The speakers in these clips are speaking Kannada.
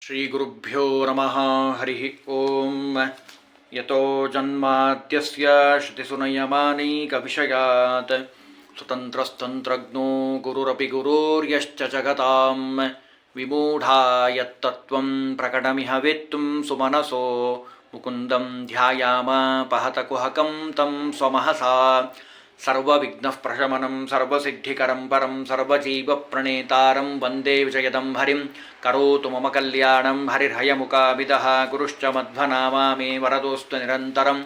ಶ್ರೀಗುರುಭ್ಯೋ ನಮಃ ಹರಿ ಓಂ. ಯತೋ ಜನ್ಮಾದ್ಯಸ್ಯ ಶ್ರುತಿಸುನಯಮಾನೈಕವಿಷಯಾತ್ ಸ್ವತಂತ್ರಸ್ತಂತ್ರಜ್ಞೋ ಗುರುರಪಿ ಗುರೋರ್ಯಶ್ಚ ಜಗತಾಂ ವಿಮೂಢಾ ಯತ್ತತ್ವಂ ಪ್ರಕಟಮಿಹ ವೇತ್ತುಂ ಸುಮನಸೋ ಮುಕುಂದಂ ಧ್ಯಾಯಾಮ ಪಹತ ಕುಹಕಂ ತಂ ಸ್ವಮಹಸಾ ಸರ್ವವಿಘ್ನಃ ಪ್ರಶಮನಂ ಸರ್ವಸಿದ್ಧಿಕರಂ ಪರಂ ಸರ್ವಜೀವಪ್ರಣೇತಾರಂ ವಂದೇ ವಿಜಯದಂ ಹರಿಂ ಕರೋತು ಮಮ ಕಲ್ಯಾಣಂ ಹರಿರ್ಹಯಮುಖಾಭಿದಃ ಗುರುಶ್ಚ ಮಧ್ವನಾಮಾ ಮೇ ವರದೋಸ್ತು ನಿರಂತರಂ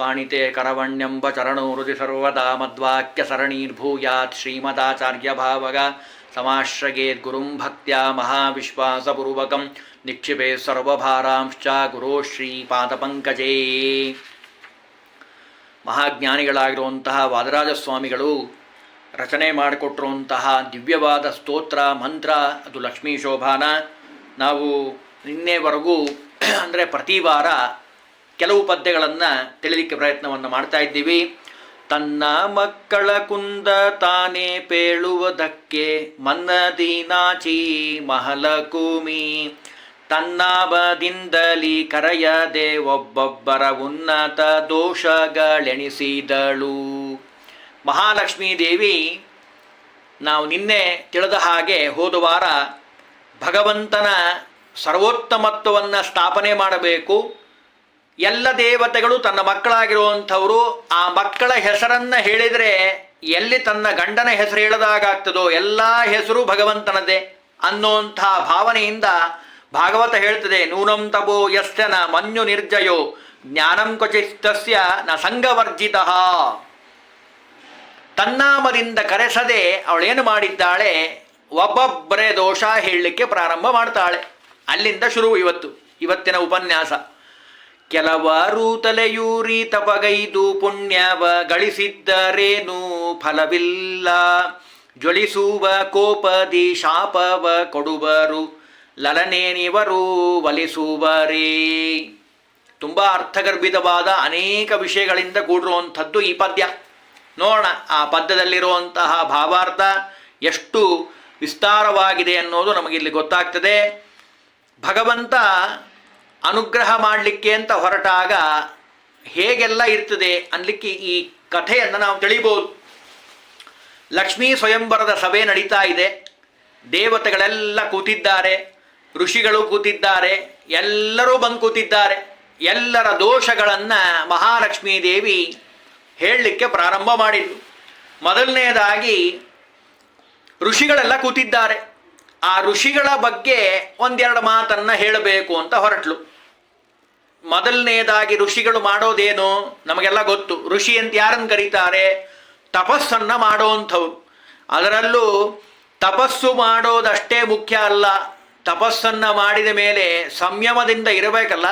ವಾಣಿತೆ ಕರವಣ್ಯಂಬ ಚರಣೋ ಹೃದಿ ಸರ್ವದಾ ಮದ್ವಾಕ್ಯಸರಣೀರ್ಭೂಯಾತ್ ಶ್ರೀಮದಾಚಾರ್ಯಭಾವಗ ಸಮಾಶ್ರಯೇತ್ ಗುರುಂ ಭಕ್ತ್ಯಾ ಮಹಾವಿಶ್ವಾಸಪೂರ್ವಕಂ ನಿಕ್ಷಿಪೇ ಸರ್ವಭಾರಾಂಶ್ಚ ಗುರೋ ಶ್ರೀಪಾದಪಂಕಜೇ. ಮಹಾಜ್ಞಾನಿಗಳಾಗಿರುವಂತಹ ವಾದರಾಜ ಸ್ವಾಮಿಗಳು ರಚನೆ ಮಾಡಿಕೊಟ್ಟಿರುವಂತಹ ದಿವ್ಯವಾದ ಸ್ತೋತ್ರ ಮಂತ್ರ ಅದು ಲಕ್ಷ್ಮೀ ಶೋಭಾನ. ನಾವು ನಿನ್ನೆವರೆಗೂ ಅಂದರೆ ಪ್ರತಿ ವಾರ ಕೆಲವು ಪದ್ಯಗಳನ್ನು ತಿಳಿಲಿಕ್ಕೆ ಪ್ರಯತ್ನವನ್ನು ಮಾಡ್ತಾ ಇದ್ದೀವಿ. ತನ್ನ ಮಕ್ಕಳ ಕುಂದ ತಾನೇ ಪೇಳುವುದಕ್ಕೆ ಮನ್ನದೀನಾಚಿ ಮಹಲಕೂಮಿ ತನ್ನಾಬದಿಂದಲಿ ಕರೆಯದೆ ಒಬ್ಬೊಬ್ಬರ ಉನ್ನತ ದೋಷಗಳೆಣಿಸಿದಳು. ಮಹಾಲಕ್ಷ್ಮೀ ದೇವಿ ನಾವು ನಿನ್ನೆ ತಿಳಿದ ಹಾಗೆ ಹೋದ ವಾರ ಭಗವಂತನ ಸರ್ವೋತ್ತಮತ್ವವನ್ನು ಸ್ಥಾಪನೆ ಮಾಡಬೇಕು. ಎಲ್ಲ ದೇವತೆಗಳು ತನ್ನ ಮಕ್ಕಳಾಗಿರುವಂಥವರು ಆ ಮಕ್ಕಳ ಹೆಸರನ್ನು ಹೇಳಿದರೆ ಎಲ್ಲಿ ತನ್ನ ಗಂಡನ ಹೆಸರು ಹೇಳದಾಗಾಗ್ತದೋ ಎಲ್ಲ ಹೆಸರು ಭಗವಂತನದೇ ಅನ್ನೋಂಥ ಭಾವನೆಯಿಂದ ಭಾಗವತ ಹೇಳ್ತದೆ, ನೂನಂ ತಪೋ ಯಸ್ಯ ನ ಮನ್ಯು ನಿರ್ಜಯೋ ಜ್ಞಾನಂ ಕ್ವಚಿತ್ತಸ್ಯ ನ ಸಂಗವರ್ಜಿತ. ತನ್ನಾಮದಿಂದ ಕರೆಸದೆ ಅವಳೇನು ಮಾಡಿದ್ದಾಳೆ, ಒಬ್ಬೊಬ್ಬರೇ ದೋಷ ಹೇಳಲಿಕ್ಕೆ ಪ್ರಾರಂಭ ಮಾಡ್ತಾಳೆ. ಅಲ್ಲಿಂದ ಶುರು ಇವತ್ತಿನ ಉಪನ್ಯಾಸ. ಕೆಲವರು ತಲೆಯೂರಿ ತಪಗೈದು ಪುಣ್ಯವ ಗಳಿಸಿದ್ದರೇನೂ ಫಲವಿಲ್ಲ, ಜ್ವಲಿಸುವ ಕೋಪದಿ ಶಾಪವ ಕೊಡುವರು ಲಲನೇನಿವರು ಒಲಿಸುವರೇ. ತುಂಬ ಅರ್ಥಗರ್ಭಿತವಾದ ಅನೇಕ ವಿಷಯಗಳಿಂದ ಕೂಡಿರುವಂಥದ್ದು ಈ ಪದ್ಯ. ನೋಡೋಣ ಆ ಪದ್ಯದಲ್ಲಿರುವಂತಹ ಭಾವಾರ್ಥ ಎಷ್ಟು ವಿಸ್ತಾರವಾಗಿದೆ ಅನ್ನೋದು ನಮಗಿಲ್ಲಿ ಗೊತ್ತಾಗ್ತದೆ. ಭಗವಂತ ಅನುಗ್ರಹ ಮಾಡಲಿಕ್ಕೆ ಅಂತ ಹೊರಟಾಗ ಹೇಗೆಲ್ಲ ಇರ್ತದೆ ಅನ್ನಲಿಕ್ಕೆ ಈ ಕಥೆಯನ್ನು ನಾವು ತಿಳಿಬೋದು. ಲಕ್ಷ್ಮೀ ಸ್ವಯಂವರದ ಸಭೆ ನಡೀತಾ ಇದೆ. ದೇವತೆಗಳೆಲ್ಲ ಕೂತಿದ್ದಾರೆ, ಋಷಿಗಳು ಕೂತಿದ್ದಾರೆ, ಎಲ್ಲರೂ ಬಂದು ಕೂತಿದ್ದಾರೆ. ಎಲ್ಲರ ದೋಷಗಳನ್ನು ಮಹಾಲಕ್ಷ್ಮೀ ದೇವಿ ಹೇಳಲಿಕ್ಕೆ ಪ್ರಾರಂಭ ಮಾಡಿದ್ಲು. ಮೊದಲನೇದಾಗಿ ಋಷಿಗಳೆಲ್ಲ ಕೂತಿದ್ದಾರೆ. ಆ ಋಷಿಗಳ ಬಗ್ಗೆ ಒಂದೆರಡು ಮಾತನ್ನು ಹೇಳಬೇಕು ಅಂತ ಹೊರಟ್ಲು. ಮೊದಲನೇದಾಗಿ ಋಷಿಗಳು ಮಾಡೋದೇನು ನಮಗೆಲ್ಲ ಗೊತ್ತು. ಋಷಿ ಅಂತ ಯಾರನ್ನು ಕರೀತಾರೆ? ತಪಸ್ಸನ್ನು ಮಾಡೋವಂಥವ್ರು. ಅದರಲ್ಲೂ ತಪಸ್ಸು ಮಾಡೋದಷ್ಟೇ ಮುಖ್ಯ ಅಲ್ಲ, ತಪಸ್ಸನ್ನು ಮಾಡಿದ ಮೇಲೆ ಸಂಯಮದಿಂದ ಇರಬೇಕಲ್ಲ.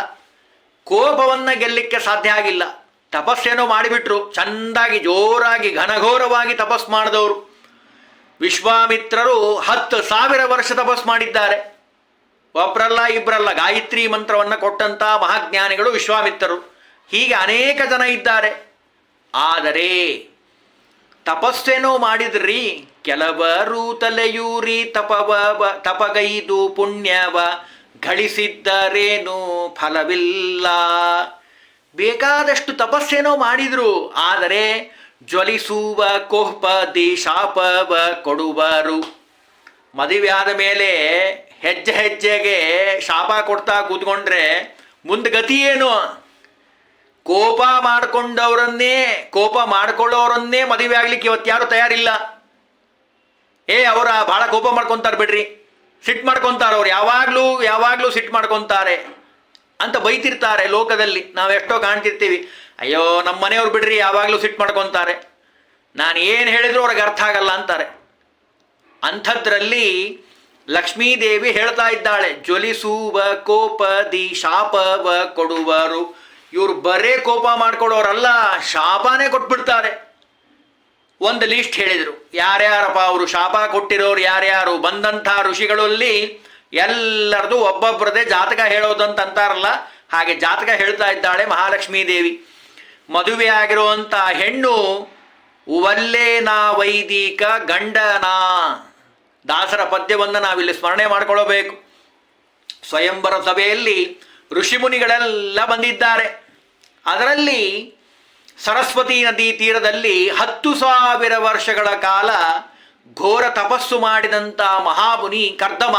ಕೋಪವನ್ನು ಗೆಲ್ಲಲಿಕ್ಕೆ ಸಾಧ್ಯ ಆಗಿಲ್ಲ. ತಪಸ್ಸೇನೋ ಮಾಡಿಬಿಟ್ರು, ಚೆಂದಾಗಿ ಜೋರಾಗಿ ಘನಘೋರವಾಗಿ ತಪಸ್ಸು ಮಾಡಿದವರು. ವಿಶ್ವಾಮಿತ್ರರು 10,000 ವರ್ಷ ತಪಸ್ಸು ಮಾಡಿದ್ದಾರೆ. ಒಬ್ಬರಲ್ಲ ಇಬ್ಬರಲ್ಲ, ಗಾಯತ್ರಿ ಮಂತ್ರವನ್ನು ಕೊಟ್ಟಂಥ ಮಹಾಜ್ಞಾನಿಗಳು ವಿಶ್ವಾಮಿತ್ರರು. ಹೀಗೆ ಅನೇಕ ಜನ ಇದ್ದಾರೆ. ಆದರೆ ತಪಸ್ಸೇನೋ ಮಾಡಿದ್ರಿ, ಕೆಲವರು ತಲೆಯೂರಿ ತಪಗೈದು ಪುಣ್ಯವ ಗಳಿಸಿದ್ದರೇನು ಫಲವಿಲ್ಲ. ಬೇಕಾದಷ್ಟು ತಪಸ್ಸೇನೋ ಮಾಡಿದ್ರು, ಆದರೆ ಜ್ವಲಿಸುವ ಕೋಪದಿ ಶಾಪವ ಕೊಡುವರು. ಮದುವೆ ಆದ ಮೇಲೆ ಹೆಜ್ಜೆ ಹೆಜ್ಜೆಗೆ ಶಾಪ ಕೊಡ್ತಾ ಕೂತ್ಕೊಂಡ್ರೆ ಮುಂದೆ ಗತಿ ಏನು? ಕೋಪ ಮಾಡ್ಕೊಳ್ಳೋರನ್ನೇ ಮದುವೆ ಆಗ್ಲಿಕ್ಕೆ ಇವತ್ತು ಯಾರು ತಯಾರಿಲ್ಲ. ಅವರ ಭಾಳ ಕೋಪ ಮಾಡ್ಕೊತಾರೆ ಬಿಡ್ರಿ, ಸಿಟ್ಟು ಮಾಡ್ಕೊತಾರೆ, ಅವ್ರು ಯಾವಾಗಲೂ ಸಿಟ್ಟು ಮಾಡ್ಕೊತಾರೆ ಅಂತ ಬೈತಿರ್ತಾರೆ ಲೋಕದಲ್ಲಿ. ನಾವೆಷ್ಟೋ ಕಾಣ್ತಿರ್ತೀವಿ, ಅಯ್ಯೋ ನಮ್ಮ ಮನೆಯವ್ರು ಬಿಡ್ರಿ ಯಾವಾಗಲೂ ಸಿಟ್ಟು ಮಾಡ್ಕೊತಾರೆ, ನಾನು ಏನು ಹೇಳಿದ್ರು ಅವ್ರಿಗೆ ಅರ್ಥ ಆಗಲ್ಲ ಅಂತಾರೆ. ಅಂಥದ್ರಲ್ಲಿ ಲಕ್ಷ್ಮೀದೇವಿ ಹೇಳ್ತಾ ಇದ್ದಾಳೆ, ಜ್ವಲಿಸುವ ಕೋಪದಿ ಶಾಪವ ಕೊಡುವರು. ಇವರು ಬರೇ ಕೋಪ ಮಾಡ್ಕೊಳ್ಳೋರಲ್ಲ, ಶಾಪನೇ ಕೊಟ್ಬಿಡ್ತಾರೆ. ಒಂದು ಲಿಸ್ಟ್ ಹೇಳಿದರು, ಯಾರ್ಯಾರಪ್ಪ ಅವರು ಶಾಪ ಕೊಟ್ಟಿರೋರು ಯಾರ್ಯಾರು. ಬಂದಂಥ ಋಷಿಗಳಲ್ಲಿ ಎಲ್ಲರದು ಒಬ್ಬೊಬ್ಬರದೇ ಜಾತಕ ಹೇಳೋದಂತ ಅಂತಾರಲ್ಲ, ಹಾಗೆ ಜಾತಕ ಹೇಳ್ತಾ ಇದ್ದಾಳೆ ಮಹಾಲಕ್ಷ್ಮೀ ದೇವಿ. ಮದುವೆ ಆಗಿರುವಂಥ ಹೆಣ್ಣು ಉವಲ್ಲೇನಾ ವೈದಿಕ ಗಂಡನ ದಾಸರ ಪದ್ಯವನ್ನು ನಾವಿಲ್ಲಿ ಸ್ಮರಣೆ ಮಾಡಿಕೊಳ್ಳಬೇಕು. ಸ್ವಯಂವರ ಸಭೆಯಲ್ಲಿ ಋಷಿಮುನಿಗಳೆಲ್ಲ ಬಂದಿದ್ದಾರೆ. ಅದರಲ್ಲಿ ಸರಸ್ವತಿ ನದಿ ತೀರದಲ್ಲಿ 10,000 ವರ್ಷಗಳ ಕಾಲ ಘೋರ ತಪಸ್ಸು ಮಾಡಿದಂಥ ಮಹಾಮುನಿ ಕರ್ದಮ.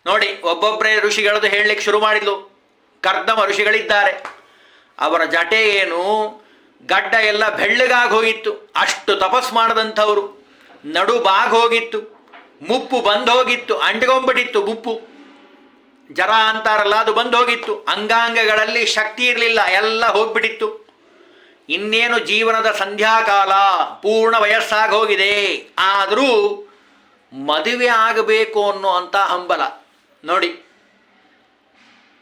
ನೋಡಿ, ಒಬ್ಬೊಬ್ಬರೇ ಋಷಿಗಳದ್ದು ಹೇಳಲಿಕ್ಕೆ ಶುರು ಮಾಡಿದ್ಲು. ಕರ್ದಮ ಋಷಿಗಳಿದ್ದಾರೆ. ಅವರ ಜಟೆ ಏನು, ಗಡ್ಡ ಎಲ್ಲ ಬೆಳ್ಳಗಾಗಿ ಹೋಗಿತ್ತು, ಅಷ್ಟು ತಪಸ್ಸು ಮಾಡಿದಂಥವರು. ನಡು ಬಾಗಿ ಹೋಗಿತ್ತು, ಮುಪ್ಪು ಬಂದು ಹೋಗಿತ್ತು, ಅಂಟ್ಕೊಂಡ್ಬಿಟ್ಟಿತ್ತು ಮುಪ್ಪು, ಜರ ಅಂತಾರಲ್ಲ ಅದು ಬಂದು ಹೋಗಿತ್ತು. ಅಂಗಾಂಗಗಳಲ್ಲಿ ಶಕ್ತಿ ಇರಲಿಲ್ಲ, ಎಲ್ಲ ಹೋಗ್ಬಿಟ್ಟಿತ್ತು. ಇನ್ನೇನು ಜೀವನದ ಸಂಧ್ಯಾಕಾಲ, ಪೂರ್ಣ ವಯಸ್ಸಾಗಿ ಹೋಗಿದೆ. ಆದರೂ ಮದುವೆ ಆಗಬೇಕು ಅನ್ನುವಂಥ ಹಂಬಲ. ನೋಡಿ,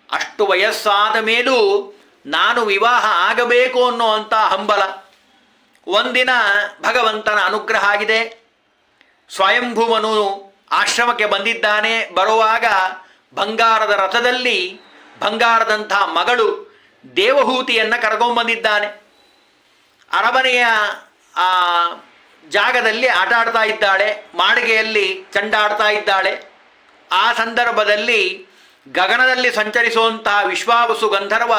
ಅಷ್ಟು ವಯಸ್ಸಾದ ಮೇಲೂ ನಾನು ವಿವಾಹ ಆಗಬೇಕು ಅನ್ನುವಂಥ ಹಂಬಲ. ಒಂದಿನ ಭಗವಂತನ ಅನುಗ್ರಹ ಆಗಿದೆ. ಸ್ವಯಂಭುವನು ಆಶ್ರಮಕ್ಕೆ ಬಂದಿದ್ದಾನೆ. ಬರುವಾಗ ಬಂಗಾರದ ರಥದಲ್ಲಿ ಬಂಗಾರದಂಥ ಮಗಳು ದೇವಹೂತಿಯನ್ನು ಕರ್ಕೊಂಡ್ಬಂದಿದ್ದಾನೆ. ಅರಮನೆಯ ಆ ಜಾಗದಲ್ಲಿ ಆಟ ಆಡ್ತಾ ಇದ್ದಾಳೆ, ಮಾಳಿಗೆಯಲ್ಲಿ ಚಂಡಾಡ್ತಾ ಇದ್ದಾಳೆ. ಆ ಸಂದರ್ಭದಲ್ಲಿ ಗಗನದಲ್ಲಿ ಸಂಚರಿಸುವಂತಹ ವಿಶ್ವಾವಸು ಗಂಧರ್ವ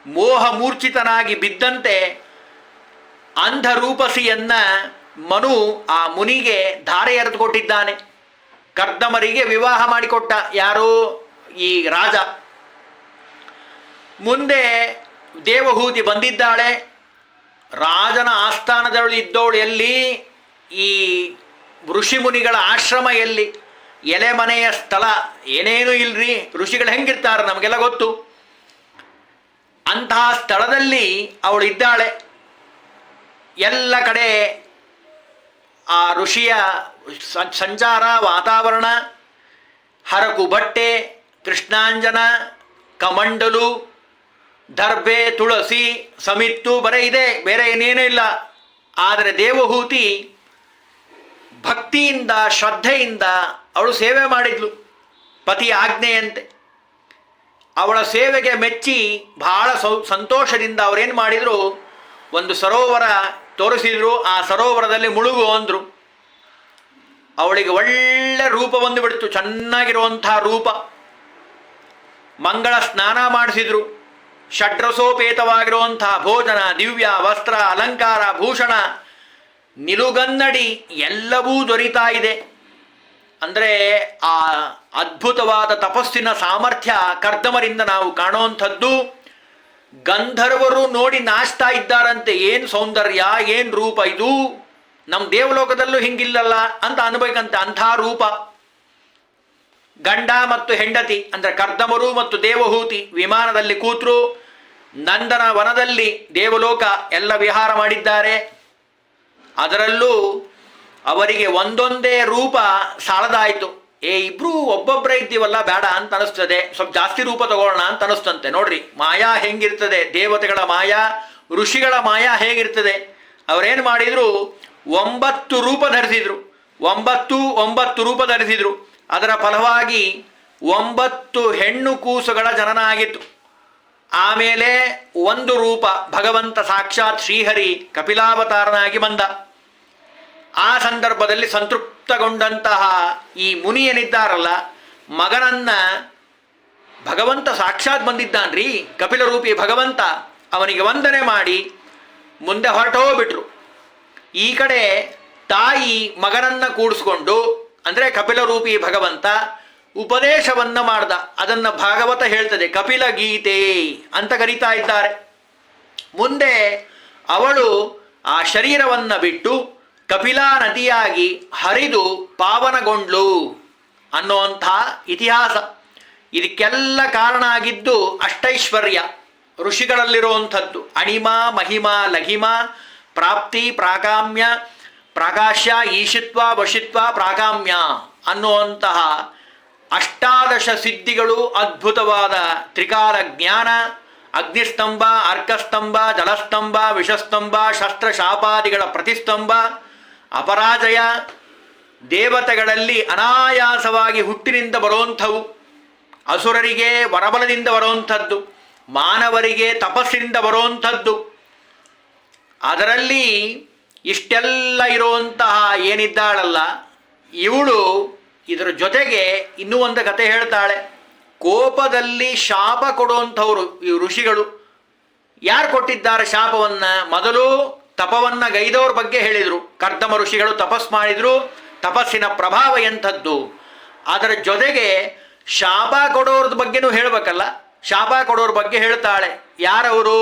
ಮೋಹ ಮೂರ್ಛಿತನಾಗಿ ಬಿದ್ದಂತೆ ಅಂಧರೂಪಸಿಯನ್ನ ಮನು ಆ ಮುನಿಗೆ ಧಾರೆ ಎರೆದುಕೊಟ್ಟಿದ್ದಾನೆ. ಕರ್ದಮರಿಗೆ ವಿವಾಹ ಮಾಡಿಕೊಟ್ಟ ಯಾರೋ ಈ ರಾಜ. ಮುಂದೆ ದೇವಹೂತಿ ಬಂದಿದ್ದಾಳೆ. ರಾಜನ ಆಸ್ಥಾನದಳು ಇದ್ದವಳು ಎಲ್ಲಿ? ಈ ಋಷಿಮುನಿಗಳ ಆಶ್ರಮ ಎಲ್ಲಿ? ಎಲೆ ಮನೆಯ ಸ್ಥಳ ಏನೇನೂ ಇಲ್ರಿ. ಋಷಿಗಳು ಹೆಂಗಿರ್ತಾರೆ ನಮಗೆಲ್ಲ ಗೊತ್ತು. ಅಂತಹ ಸ್ಥಳದಲ್ಲಿ ಅವಳು ಇದ್ದಾಳೆ. ಎಲ್ಲ ಕಡೆ ಆ ಋಷಿಯ ಸಂಚಾರ, ವಾತಾವರಣ, ಹರಕು ಬಟ್ಟೆ, ಕೃಷ್ಣಾಂಜನ, ಕಮಂಡಲು, ದರ್ಬೆ, ತುಳಸಿ, ಸಮಿತ್ತು ಬರೇ ಇದೆ, ಬೇರೆ ಏನೇನೂ ಇಲ್ಲ. ಆದರೆ ದೇವಹೂತಿ ಭಕ್ತಿಯಿಂದ ಶ್ರದ್ಧೆಯಿಂದ ಅವಳು ಸೇವೆ ಮಾಡಿದ್ಲು, ಪತಿಯ ಆಜ್ಞೆಯಂತೆ. ಅವಳ ಸೇವೆಗೆ ಮೆಚ್ಚಿ ಬಹಳ ಸಂತೋಷದಿಂದ ಅವರೇನು ಮಾಡಿದರು, ಒಂದು ಸರೋವರ ತೋರಿಸಿದ್ರು. ಆ ಸರೋವರದಲ್ಲಿ ಮುಳುಗು ಅಂದರು. ಅವಳಿಗೆ ಒಳ್ಳೆ ರೂಪ ಬಂದುಬಿಡ್ತು, ಚೆನ್ನಾಗಿರುವಂಥ ರೂಪ. ಮಂಗಳ ಸ್ನಾನ ಮಾಡಿಸಿದ್ರು. ಷಡ್ರಸೋಪೇತವಾಗಿರುವಂಥ ಭೋಜನ, ದಿವ್ಯ ವಸ್ತ್ರ, ಅಲಂಕಾರ, ಭೂಷಣ, ನಿಲುಗನ್ನಡಿ ಎಲ್ಲವೂ ದೊರೀತಾ ಇದೆ. ಅಂದರೆ ಆ ಅದ್ಭುತವಾದ ತಪಸ್ಸಿನ ಸಾಮರ್ಥ್ಯ ಕರ್ದಮರಿಂದ ನಾವು ಕಾಣುವಂಥದ್ದು. ಗಂಧರ್ವರು ನೋಡಿ ನಾಚ್ತಾ ಇದ್ದಾರಂತೆ, ಏನು ಸೌಂದರ್ಯ, ಏನು ರೂಪ ಇದು, ನಮ್ಮ ದೇವಲೋಕದಲ್ಲೂ ಹಿಂಗಿಲ್ಲಲ್ಲ ಅಂತ ಅನ್ಬೇಕಂತೆ. ಅಂಥ ರೂಪ. ಗಂಡ ಮತ್ತು ಹೆಂಡತಿ ಅಂದರೆ ಕರ್ದಮರು ಮತ್ತು ದೇವಹೂತಿ ವಿಮಾನದಲ್ಲಿ ಕೂತರು. ನಂದನ ವನದಲ್ಲಿ ದೇವಲೋಕ ಎಲ್ಲ ವಿಹಾರ ಮಾಡಿದ್ದಾರೆ. ಅದರಲ್ಲೂ ಅವರಿಗೆ ಒಂದೊಂದೇ ರೂಪ ಸಾಲದಾಯಿತು. ಇಬ್ರು ಒಬ್ಬೊಬ್ಬರೇ ಇದ್ದೀವಲ್ಲ, ಬೇಡ ಅಂತ ಅನಿಸ್ತದೆ, ಸ್ವಲ್ಪ ಜಾಸ್ತಿ ರೂಪ ತಗೊಳ್ಳೋಣ ಅಂತ ಅನಿಸ್ತಂತೆ. ನೋಡ್ರಿ ಮಾಯಾ ಹೆಂಗಿರ್ತದೆ, ದೇವತೆಗಳ ಮಾಯಾ, ಋಷಿಗಳ ಮಾಯಾ ಹೇಗಿರ್ತದೆ. ಅವರೇನು ಮಾಡಿದ್ರು, 9 ರೂಪ ಧರಿಸಿದ್ರು. 9 ರೂಪ ಧರಿಸಿದ್ರು. ಅದರ ಫಲವಾಗಿ 9 ಹೆಣ್ಣು ಕೂಸುಗಳ ಜನನ ಆಗಿತ್ತು. ಆಮೇಲೆ ಒಂದು ರೂಪ ಭಗವಂತ ಸಾಕ್ಷಾತ್ ಶ್ರೀಹರಿ ಕಪಿಲಾವತಾರನಾಗಿ ಬಂದ. ಆ ಸಂದರ್ಭದಲ್ಲಿ ಸಂತೃಪ್ತಗೊಂಡಂತಹ ಈ ಮುನಿಯನಿದ್ದಾರಲ್ಲ, ಮಗನನ್ನ ಭಗವಂತ ಸಾಕ್ಷಾತ್ ಬಂದಿದ್ದಾನ್ರಿ, ಕಪಿಲರೂಪಿ ಭಗವಂತ, ಅವನಿಗೆ ವಂದನೆ ಮಾಡಿ ಮುಂದೆ ಹೊರಟೋಗ್ಬಿಟ್ರು. ಈ ಕಡೆ ತಾಯಿ ಮಗನನ್ನ ಕೂಡಿಸ್ಕೊಂಡು, ಅಂದರೆ ಕಪಿಲರೂಪಿ ಭಗವಂತ ಉಪದೇಶವನ್ನ ಮಾಡ್ದ. ಅದನ್ನು ಭಾಗವತ ಹೇಳ್ತದೆ, ಕಪಿಲ ಗೀತೆ ಅಂತ ಕರೀತಾ ಇದ್ದಾರೆ. ಮುಂದೆ ಅವಳು ಆ ಶರೀರವನ್ನು ಬಿಟ್ಟು ಕಪಿಲಾ ನದಿಯಾಗಿ ಹರಿದು ಪಾವನಗೊಂಡ್ಲು ಅನ್ನುವಂಥ ಇತಿಹಾಸ. ಇದಕ್ಕೆಲ್ಲ ಕಾರಣ ಆಗಿದ್ದು ಅಷ್ಟೈಶ್ವರ್ಯ ಋಷಿಗಳಲ್ಲಿರುವಂಥದ್ದು. ಅಣಿಮ, ಮಹಿಮ, ಲಘಿಮ, ಪ್ರಾಪ್ತಿ, ಪ್ರಾಕಾಮ್ಯ, ಪ್ರಾಕಾಶ್ಯ, ಈಶಿತ್ವ, ವಶಿತ್ವ, ಪ್ರಾಕಾಮ್ಯ ಅನ್ನುವಂತಹ 18 ಸಿದ್ಧಿಗಳು, ಅದ್ಭುತವಾದ ತ್ರಿಕಾಲ ಜ್ಞಾನ, ಅಗ್ನಿಸ್ತಂಭ, ಅರ್ಕಸ್ತಂಭ, ಜಲಸ್ತಂಭ, ವಿಷಸ್ತಂಭ, ಶಸ್ತ್ರಶಾಪಾದಿಗಳ ಪ್ರತಿಸ್ತಂಭ, ಅಪರಾಜಯ, ದೇವತೆಗಳಲ್ಲಿ ಅನಾಯಾಸವಾಗಿ ಹುಟ್ಟಿನಿಂದ ಬರುವಂಥವು, ಅಸುರರಿಗೆ ವರಬಲದಿಂದ ಬರುವಂಥದ್ದು, ಮಾನವರಿಗೆ ತಪಸ್ಸಿನಿಂದ ಬರುವಂಥದ್ದು. ಅದರಲ್ಲಿ ಇಷ್ಟೆಲ್ಲ ಇರುವಂತಹ ಏನಿದ್ದಾಳಲ್ಲ ಇವಳು, ಇದರ ಜೊತೆಗೆ ಇನ್ನೂ ಒಂದು ಕತೆ ಹೇಳ್ತಾಳೆ. ಕೋಪದಲ್ಲಿ ಶಾಪ ಕೊಡುವಂಥವ್ರು ಈ ಋಷಿಗಳು. ಯಾರು ಕೊಟ್ಟಿದ್ದಾರೆ ಶಾಪವನ್ನು? ಮೊದಲು ತಪವನ್ನು ಗೈದವ್ರ ಬಗ್ಗೆ ಹೇಳಿದರು. ಕರ್ದಮ ಋಷಿಗಳು ತಪಸ್ ಮಾಡಿದರು, ತಪಸ್ಸಿನ ಪ್ರಭಾವ ಎಂಥದ್ದು. ಅದರ ಜೊತೆಗೆ ಶಾಪ ಕೊಡೋರದ ಬಗ್ಗೆನೂ ಹೇಳಬೇಕಲ್ಲ. ಶಾಪ ಕೊಡೋರ ಬಗ್ಗೆ ಹೇಳ್ತಾಳೆ. ಯಾರವರು?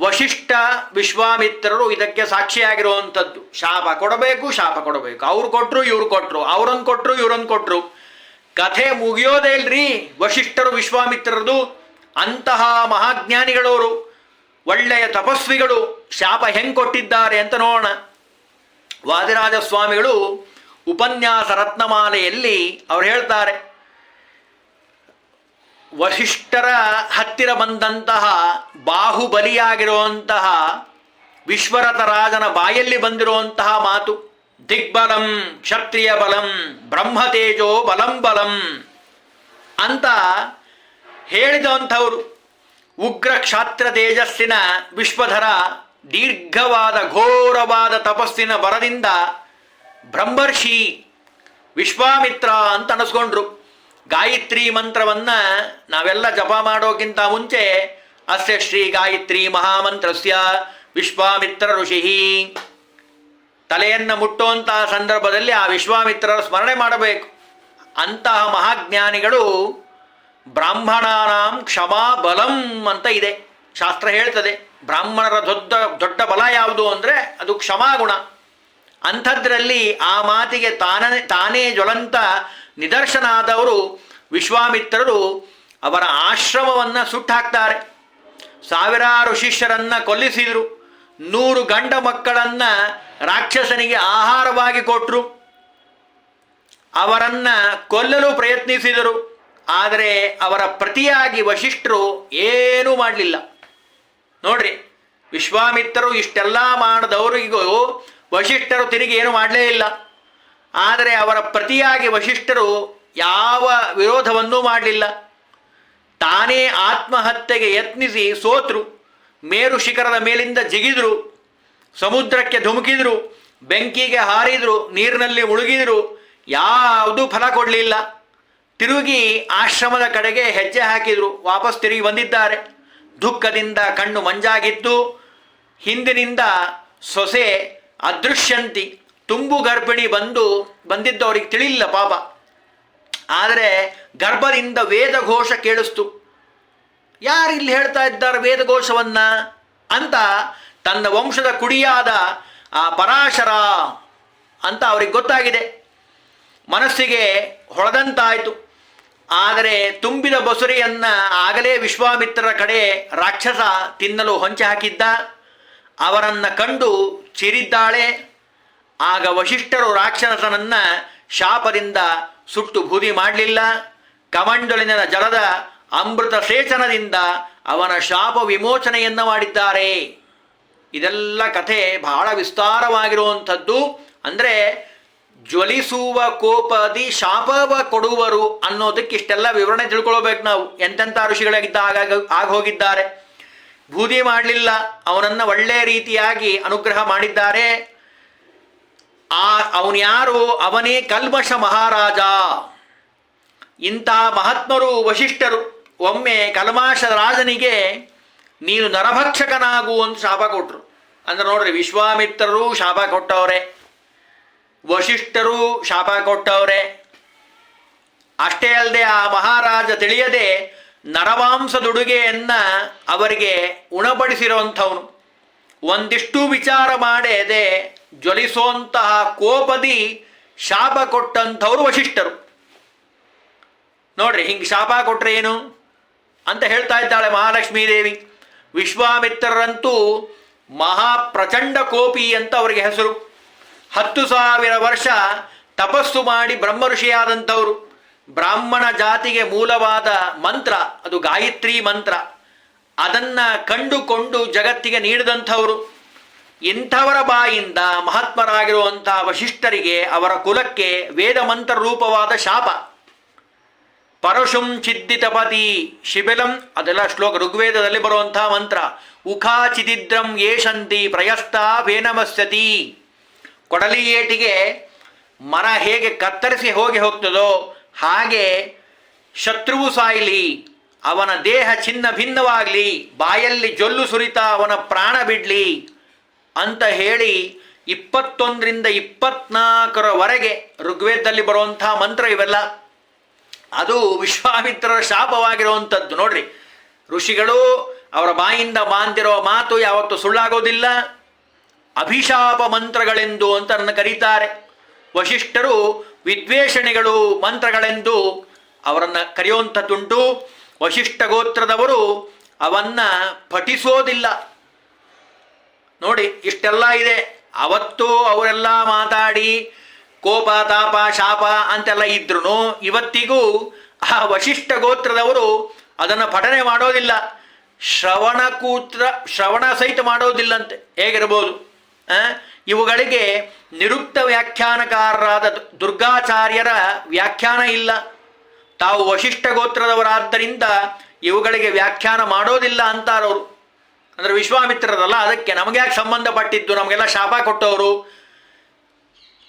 ವಶಿಷ್ಠ ವಿಶ್ವಾಮಿತ್ರರು ಇದಕ್ಕೆ ಸಾಕ್ಷಿಯಾಗಿರುವಂಥದ್ದು. ಶಾಪ ಕೊಡಬೇಕು, ಶಾಪ ಕೊಡಬೇಕು. ಅವ್ರು ಕೊಟ್ಟರು, ಇವ್ರು ಕೊಟ್ಟರು, ಅವ್ರನ್ನು ಕೊಟ್ಟರು, ಇವ್ರನ್ನು ಕೊಟ್ಟರು. ಕಥೆ ಮುಗಿಯೋದೇ ಇಲ್ರಿ ವಶಿಷ್ಠರು ವಿಶ್ವಾಮಿತ್ರರದು. ಅಂತಹ ಮಹಾಜ್ಞಾನಿಗಳವರು, ಒಳ್ಳೆಯ ತಪಸ್ವಿಗಳು ಶಾಪ ಹೆಂಗೆ ಕೊಟ್ಟಿದ್ದಾರೆ ಅಂತ ನೋಡೋಣ. ವಾದಿರಾಜ ಸ್ವಾಮಿಗಳು ಉಪನ್ಯಾಸ ರತ್ನಮಾಲೆಯಲ್ಲಿ ಅವ್ರು ಹೇಳ್ತಾರೆ, ವಶಿಷ್ಠರ ಹತ್ತಿರ ಬಂದಂತಹ ಬಾಹುಬಲಿಯಾಗಿರುವಂತಹ ವಿಶ್ವರಥ ರಾಜನ ಬಾಯಲ್ಲಿ ಬಂದಿರುವಂತಹ ಮಾತು, ದಿಗ್ಬಲಂ ಕ್ಷತ್ರಿಯ ಬಲಂ ಬ್ರಹ್ಮತೇಜೋ ಬಲಂ ಬಲಂ ಅಂತ ಹೇಳಿದಂಥವರು. ಉಗ್ರ ಕ್ಷಾತ್ರ ತೇಜಸ್ಸಿನ ವಿಶ್ವಧರ ದೀರ್ಘವಾದ ಘೋರವಾದ ತಪಸ್ಸಿನ ಬರದಿಂದ ಬ್ರಹ್ಮರ್ಷಿ ವಿಶ್ವಾಮಿತ್ರ ಅಂತ ಅನಿಸ್ಕೊಂಡ್ರು. ಗಾಯತ್ರಿ ಮಂತ್ರವನ್ನು ನಾವೆಲ್ಲ ಜಪ ಮಾಡೋಕ್ಕಿಂತ ಮುಂಚೆ ಅಸ್ಯ ಶ್ರೀ ಗಾಯತ್ರಿ ಮಹಾಮಂತ್ರಸ್ಯ ವಿಶ್ವಾಮಿತ್ರ ಋಷಿ, ತಲೆಯನ್ನು ಮುಟ್ಟುವಂತಹ ಸಂದರ್ಭದಲ್ಲಿ ಆ ವಿಶ್ವಾಮಿತ್ರರ ಸ್ಮರಣೆ ಮಾಡಬೇಕು. ಅಂತಹ ಮಹಾಜ್ಞಾನಿಗಳು ಬ್ರಾಹ್ಮಣಾನಾಂ ಕ್ಷಮಾ ಬಲಂ ಅಂತ ಇದೆ, ಶಾಸ್ತ್ರ ಹೇಳ್ತದೆ. ಬ್ರಾಹ್ಮಣರ ದೊಡ್ಡ ದೊಡ್ಡ ಬಲ ಯಾವುದು ಅಂದರೆ ಅದು ಕ್ಷಮಾಗುಣ. ಅಂಥದ್ರಲ್ಲಿ ಆ ಮಾತಿಗೆ ತಾನೇ ಜ್ವಲಂತ ನಿದರ್ಶನ ಆದವರು ವಿಶ್ವಾಮಿತ್ರರು ಅವರ ಆಶ್ರಮವನ್ನು ಸುಟ್ಟಾಕ್ತಾರೆ. ಸಾವಿರಾರು ಶಿಷ್ಯರನ್ನು ಕೊಲ್ಲಿಸಿದರು. 100 ಗಂಡ ಮಕ್ಕಳನ್ನು ರಾಕ್ಷಸನಿಗೆ ಆಹಾರವಾಗಿ ಕೊಟ್ಟರು. ಅವರನ್ನು ಕೊಲ್ಲಲು ಪ್ರಯತ್ನಿಸಿದರು. ಆದರೆ ಅವರ ಪ್ರತಿಯಾಗಿ ವಶಿಷ್ಠರು ಏನೂ ಮಾಡಲಿಲ್ಲ. ನೋಡ್ರಿ, ವಿಶ್ವಾಮಿತ್ರರು ಇಷ್ಟೆಲ್ಲ ಮಾಡಿದವರಿಗೂ ವಶಿಷ್ಠರು ತಿರುಗಿ ಏನು ಮಾಡಲೇ ಇಲ್ಲ. ಆದರೆ ಅವರ ಪ್ರತಿಯಾಗಿ ವಶಿಷ್ಠರು ಯಾವ ವಿರೋಧವನ್ನೂ ಮಾಡಲಿಲ್ಲ. ತಾನೇ ಆತ್ಮಹತ್ಯೆಗೆ ಯತ್ನಿಸಿ ಸೋತರು. ಮೇರು ಶಿಖರದ ಮೇಲಿಂದ ಜಿಗಿದರು, ಸಮುದ್ರಕ್ಕೆ ಧುಮುಕಿದರು, ಬೆಂಕಿಗೆ ಹಾರಿದರು, ನೀರಿನಲ್ಲಿ ಮುಳುಗಿದರು. ಯಾವುದೂ ಫಲ ಕೊಡಲಿಲ್ಲ. ತಿರುಗಿ ಆಶ್ರಮದ ಕಡೆಗೆ ಹೆಜ್ಜೆ ಹಾಕಿದರು. ವಾಪಸ್ ತಿರುಗಿ ಬಂದಿದ್ದಾರೆ. ದುಃಖದಿಂದ ಕಣ್ಣು ಮಂಜಾಗಿತ್ತು. ಹಿಂದಿನಿಂದ ಸೊಸೆ ಅದೃಶ್ಯಂತಿ ತುಂಬು ಗರ್ಭಿಣಿ ಬಂದಿದ್ದವರಿಗೆ ತಿಳಿಲಿಲ್ಲ ಪಾಪ. ಆದರೆ ಗರ್ಭದಿಂದ ವೇದಘೋಷ ಕೇಳಿಸ್ತು. ಯಾರು ಇಲ್ಲಿ ಹೇಳ್ತಾ ಇದ್ದಾರೆ ವೇದಘೋಷವನ್ನು ಅಂತ ತನ್ನ ವಂಶದ ಕುಡಿಯಾದ ಆ ಪರಾಶರ ಅಂತ ಅವ್ರಿಗೆ ಗೊತ್ತಾಗಿದೆ. ಮನಸ್ಸಿಗೆ ಹೊಳೆದಂತಾಯಿತು. ಆದರೆ ತುಂಬಿದ ಬಸುರಿಯನ್ನು ಆಗಲೇ ವಿಶ್ವಾಮಿತ್ರರ ಕಡೆ ರಾಕ್ಷಸ ತಿನ್ನಲು ಹೊಂಚೆ ಹಾಕಿದ್ದ. ಅವರನ್ನು ಕಂಡು ಚಿರಿದ್ದಾಳೆ. ಆಗ ವಶಿಷ್ಠರು ರಾಕ್ಷಸನನ್ನು ಶಾಪದಿಂದ ಸುಟ್ಟು ಬೂದಿ ಮಾಡಲಿಲ್ಲ. ಕಮಂಡಲಿನ ಜಲದ ಅಮೃತ ಸೇಚನದಿಂದ ಅವನ ಶಾಪ ವಿಮೋಚನೆಯನ್ನು ಮಾಡಿದ್ದಾರೆ. ಇದೆಲ್ಲ ಕಥೆ ಬಹಳ ವಿಸ್ತಾರವಾಗಿರುವಂಥದ್ದು. ಅಂದರೆ ಜ್ವಲಿಸುವ ಕೋಪದಿ ಶಾಪವ ಕೊಡುವರು ಅನ್ನೋದಕ್ಕೆ ಇಷ್ಟೆಲ್ಲ ವಿವರಣೆ ತಿಳ್ಕೊಳ್ಬೇಕು ನಾವು. ಎಂತೆಂಥ ಋಷಿಗಳಾಗಿದ್ದ ಆಗ ಹೋಗಿದ್ದಾರೆ. ಬೂದಿ ಮಾಡಲಿಲ್ಲ, ಅವನನ್ನು ಒಳ್ಳೆಯ ರೀತಿಯಾಗಿ ಅನುಗ್ರಹ ಮಾಡಿದ್ದಾರೆ. ಅವನು ಯಾರು? ಅವನೇ ಕಲ್ಮಷ ಮಹಾರಾಜ. ಇಂತಹ ಮಹಾತ್ಮರು ವಶಿಷ್ಠರು ಒಮ್ಮೆ ಕಲ್ಮಾಶ ರಾಜನಿಗೆ ನೀನು ನರಭಕ್ಷಕನಾಗು ಅಂತ ಶಾಪ ಕೊಟ್ಟರು. ಅಂದ್ರೆ ನೋಡ್ರಿ, ವಿಶ್ವಾಮಿತ್ರರು ಶಾಪ ಕೊಟ್ಟವ್ರೆ, ವಶಿಷ್ಠರು ಶಾಪ ಕೊಟ್ಟವ್ರೆ. ಅಷ್ಟೇ ಅಲ್ಲದೆ ಆ ಮಹಾರಾಜ ತಿಳಿಯದೆ ನರಮಾಂಸದುಡುಗೆಯನ್ನು ಅವರಿಗೆ ಉಣಬಡಿಸಿರುವಂಥವನು. ಒಂದಿಷ್ಟು ವಿಚಾರ ಮಾಡದೆ ಜ್ವಲಿಸುವಂತಹ ಕೋಪದಿ ಶಾಪ ಕೊಟ್ಟಂಥವ್ರು ವಶಿಷ್ಠರು. ನೋಡ್ರಿ, ಹಿಂಗೆ ಶಾಪ ಕೊಟ್ಟರೆ ಏನು ಅಂತ ಹೇಳ್ತಾ ಇದ್ದಾಳೆ ಮಹಾಲಕ್ಷ್ಮೀ ದೇವಿ. ವಿಶ್ವಾಮಿತ್ರರಂತೂ ಮಹಾಪ್ರಚಂಡ ಕೋಪಿ ಅಂತ ಅವರಿಗೆ ಹೆಸರು. 10,000 ವರ್ಷ ತಪಸ್ಸು ಮಾಡಿ ಬ್ರಹ್ಮ ಋಷಿಯಾದಂಥವರು. ಬ್ರಾಹ್ಮಣ ಜಾತಿಗೆ ಮೂಲವಾದ ಮಂತ್ರ ಅದು ಗಾಯತ್ರಿ ಮಂತ್ರ. ಅದನ್ನು ಕಂಡುಕೊಂಡು ಜಗತ್ತಿಗೆ ನೀಡಿದಂಥವರು. ಇಂಥವರ ಬಾಯಿಂದ ಮಹಾತ್ಮರಾಗಿರುವಂಥ ವಶಿಷ್ಠರಿಗೆ, ಅವರ ಕುಲಕ್ಕೆ ವೇದ ಮಂತ್ರ ರೂಪವಾದ ಶಾಪ. ಪರಶುಂ ಚಿದ್ದಿತಪತಿ ಶಿಬಿಲಂ, ಅದೆಲ್ಲ ಶ್ಲೋಕ ಋಗ್ವೇದದಲ್ಲಿ ಬರುವಂಥ ಮಂತ್ರ. ಉಖಾ ಚಿದಿದ್ರಂ ಯೇಷಂತಿ ಪ್ರಯಸ್ತ ವೇನಮಸ್ಯತಿ. ಕೊಡಲಿ ಏಟಿಗೆ ಮರ ಹೇಗೆ ಕತ್ತರಿಸಿ ಹೋಗ್ತದೋ ಹಾಗೆ ಶತ್ರುವು ಸಾಯಲಿ, ಅವನ ದೇಹ ಚಿನ್ನ ಭಿನ್ನವಾಗಲಿ, ಬಾಯಲ್ಲಿ ಜೊಲ್ಲು ಸುರಿತಾ ಅವನ ಪ್ರಾಣ ಬಿಡಲಿ ಅಂತ ಹೇಳಿ 21ರಿಂದ 24ರವರೆಗೆ ಋಗ್ವೇದದಲ್ಲಿ ಬರುವಂಥ ಮಂತ್ರ ಇವೆಲ್ಲ. ಅದು ವಿಶ್ವಾಮಿತ್ರರ ಶಾಪವಾಗಿರುವಂಥದ್ದು. ನೋಡ್ರಿ, ಋಷಿಗಳು ಅವರ ಬಾಯಿಂದ ಬಾಂದಿರೋ ಮಾತು ಯಾವತ್ತೂ ಸುಳ್ಳಾಗೋದಿಲ್ಲ. ಅಭಿಶಾಪ ಮಂತ್ರಗಳೆಂದು ಅಂತ ನನ್ನ ಕರೀತಾರೆ. ವಶಿಷ್ಠರು ವಿದ್ವೇಷಣಿಗಳು ಮಂತ್ರಗಳೆಂದು ಅವರನ್ನು ಕರೆಯುವಂಥದ್ದುಂಟು. ವಶಿಷ್ಠ ಗೋತ್ರದವರು ಅವನ್ನ ಪಠಿಸೋದಿಲ್ಲ. ನೋಡಿ, ಇಷ್ಟೆಲ್ಲ ಇದೆ. ಅವತ್ತು ಅವರೆಲ್ಲ ಮಾತಾಡಿ ಕೋಪ ತಾಪ ಶಾಪ ಅಂತೆಲ್ಲ ಇದ್ರೂ ಇವತ್ತಿಗೂ ಆ ವಶಿಷ್ಠ ಗೋತ್ರದವರು ಅದನ್ನು ಪಠನೆ ಮಾಡೋದಿಲ್ಲ. ಶ್ರವಣ ಸಹಿತ ಮಾಡೋದಿಲ್ಲಂತೆ. ಹೇಗಿರ್ಬೋದು? ಇವುಗಳಿಗೆ ನಿರುಕ್ತ ವ್ಯಾಖ್ಯಾನಕಾರರಾದ ದುರ್ಗಾಚಾರ್ಯರ ವ್ಯಾಖ್ಯಾನ ಇಲ್ಲ. ತಾವು ವಶಿಷ್ಠ ಗೋತ್ರದವರಾದ್ದರಿಂದ ಇವುಗಳಿಗೆ ವ್ಯಾಖ್ಯಾನ ಮಾಡೋದಿಲ್ಲ ಅಂತಾರವರು. ಅಂದರೆ ವಿಶ್ವಾಮಿತ್ರರಲ್ಲ, ಅದಕ್ಕೆ ನಮಗ್ಯಾಕೆ ಸಂಬಂಧಪಟ್ಟಿದ್ದು? ನಮಗೆಲ್ಲ ಶಾಪ ಕೊಟ್ಟವರು,